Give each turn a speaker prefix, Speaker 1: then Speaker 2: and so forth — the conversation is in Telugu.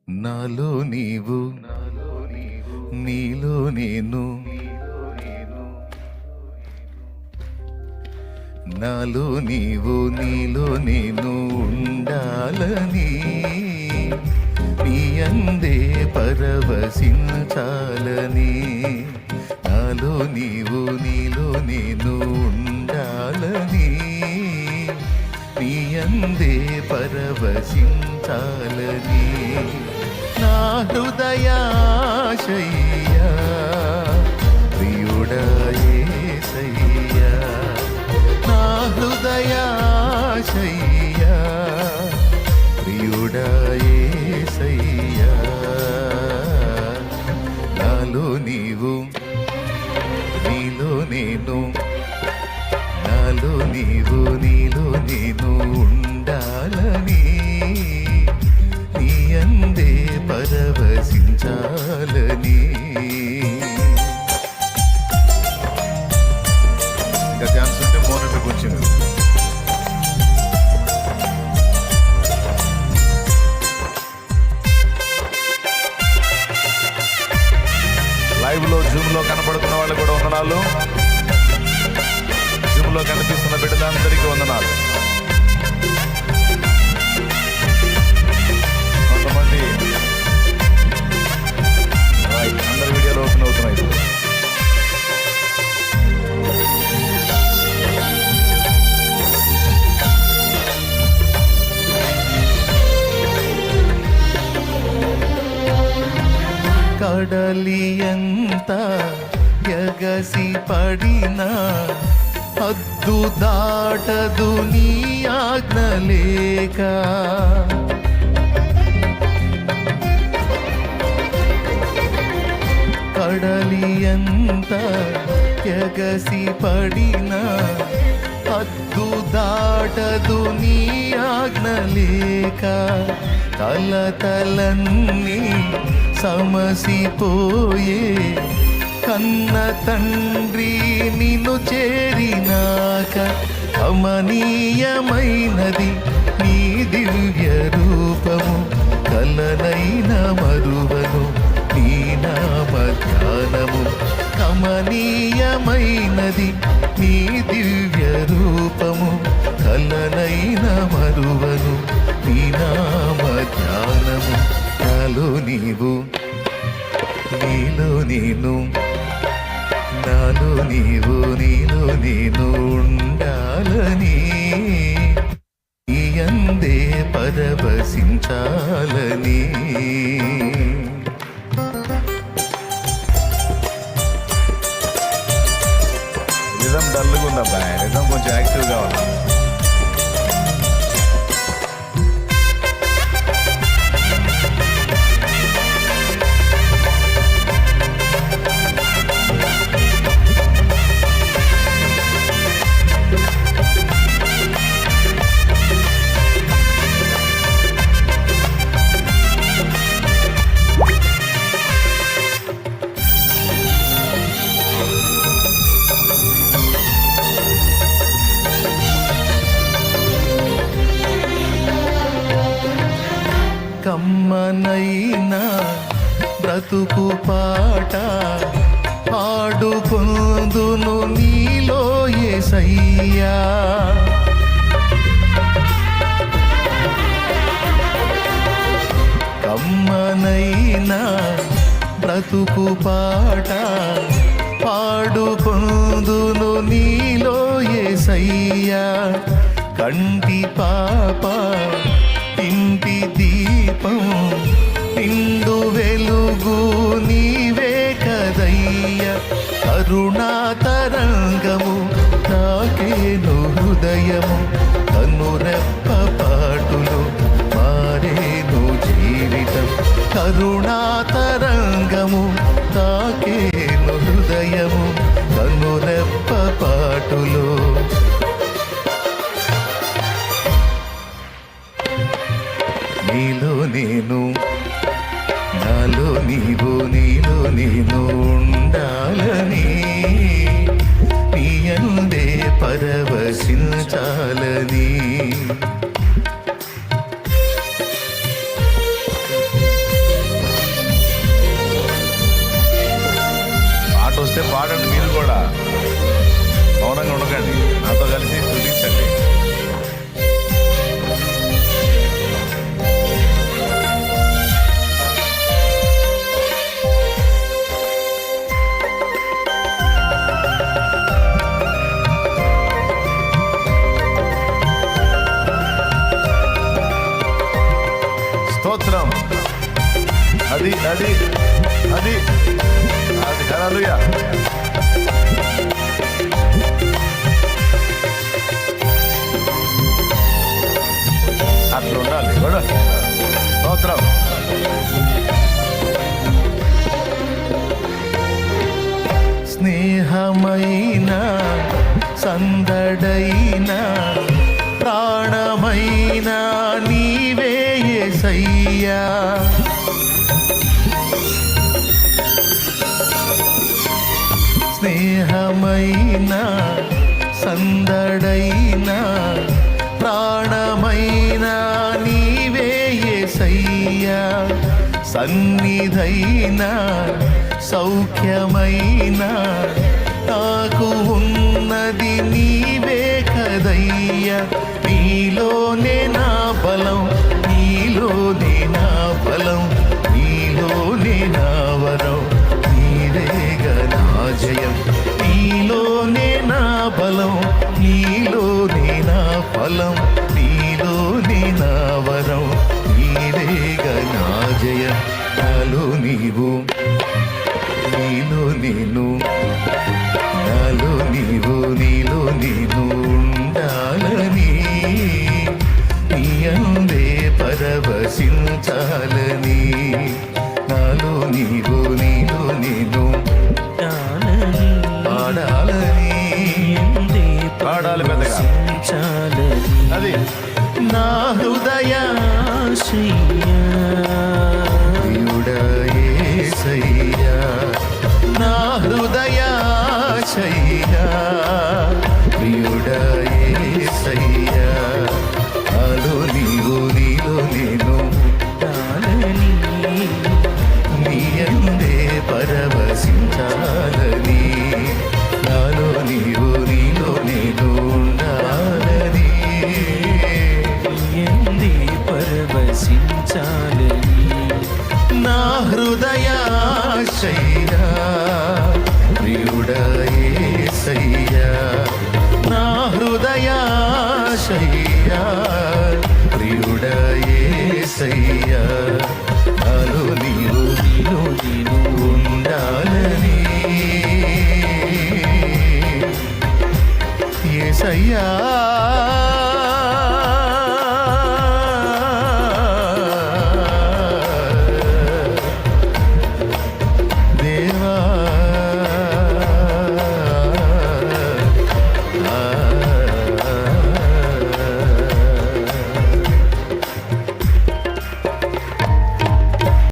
Speaker 1: నాలో నీవు నీలో నేను, నాలో నీవు నీలో నేను ఉండాలని, నీ అందే పరవశించాలని. నాలో నీవు నీలో నేను ఉండాలని, నీ అందే పరవశించాలని. నా హృదయాశయ్యా ప్రియుడా యేసయ్యా, నా హృదయాశయ్యా ప్రియుడా యేసయ్యా. నాలో నీవు నీలో నేను, నాలో నీవు నీలో నేను ఉండాలని, నీ అందే పరవశించాలని. ఇంకా ఛాన్స్ ఉంటే మోనట కొంచెం లైవ్ లో జూమ్ లో కనపడుతున్న వాళ్ళు కూడా వందనాలు, జూమ్ లో కనిపిస్తున్న బిడ్డలందరికీ వందనాలు. కొంతమంది అందరి వీడియోలు ఓపెన్ అవుతున్నాయి. కడలి ఎంత ఎగసి పడినా హద్దు దాటదు నీ ఆజ్ఞ లేక. కడలి ఎంత ఎగసి పడినా హద్దు దాటదు నీ ఆజ్ఞ లేక. తలతలన్నీ సమసిపోయే కన్న తండ్రి నిన్ను చేరినాక, కమనీయమైనది నీ దివ్య రూపము, కలనైన మరువను నీ నామ ధ్యానము. కమనీయమైనది నీ దివ్య రూపము, కలనైన మరువను నీ నామ ధ్యానము. నాలో నీవు నీలో నేను, నాలో నీవు నీలో నేను ఉండాలని, నీ అందే పరవశించాలని. నిజం డల్లుగా ఉందబ్బా, నిజం కొంచెం యాక్టివ్ కావాలి. కమ్మనైనా బ్రతుకు పాట పాడుకొందును నీలో యేసయ్యా. కమ్మనైనా బ్రతుకు పాట పాడుకొందును నీలో యేసయ్యా. కంటి పాప ఇంటి దీపం నిండు వెలుగు నీవే కదయ్య. కరుణా తరంగము తాకేను హృదయము, కనురెప్ప పాటులు మారేను జీవితం. కరుణా తరంగము తాకేను హృదయము, కనురెప్ప పాటులు. నీలో నేను నాలో నీవు నీలో నేను ఉండాలని, నీ అందే పరవశించాలని. పాడండి మీరు కూడా, మౌనంగా ఉండకండి, నాతో కలిసి స్తుతించండి. స్తోత్రం. అది అది అది అది హల్లెలూయా. అట్లా ఉండాలి కూడా. స్తోత్రం.
Speaker 2: స్నేహమైన సందడైన ప్రాణమైన నీవే యేసయ్యా. స్నేహమైన సందడైన ప్రాణమైన నీవే యేసయ్యా. సన్నిధైన సౌఖ్యమైన నాకు ఉన్నది నీవే కదయ్యా. నీలోనే నా బలం, నీలోనే నా బలం, నీలోనే నా వరం, నీవేగా నా జయం. నీలోనే నా బలం, నీలోనే నా ఫలం, నీలోనే నా వరం, నీవేగా నా జయం. నాలో నీవు, నీలో నేను, నాలో నీవు, నీలో నేను ఉండాలని, నీ అందే పరవశించాలని. నాలో నీవు, నీలో నేను పాడాలని,
Speaker 1: పాడాలి పెద్దగా. అది
Speaker 2: నా హృదయాశయ్యా, నా హృదయాశయ్యా, ప్రియుడా యేసయ్యా. నాలో నీవు, నీలో నేను నీ అందే పరవశించాలని. నాలో నీవు, నీలో నేను ఉండాలని, పరవశించాలని. నా హృదయాశయ్యా, ప్రియుడా యేసయ్యా. నా హృదయాశయ్యా, ప్రియుడా యేసయ్యా. నాలో నీవు, నీలో నేను ఉండాలని. యేసయ్యా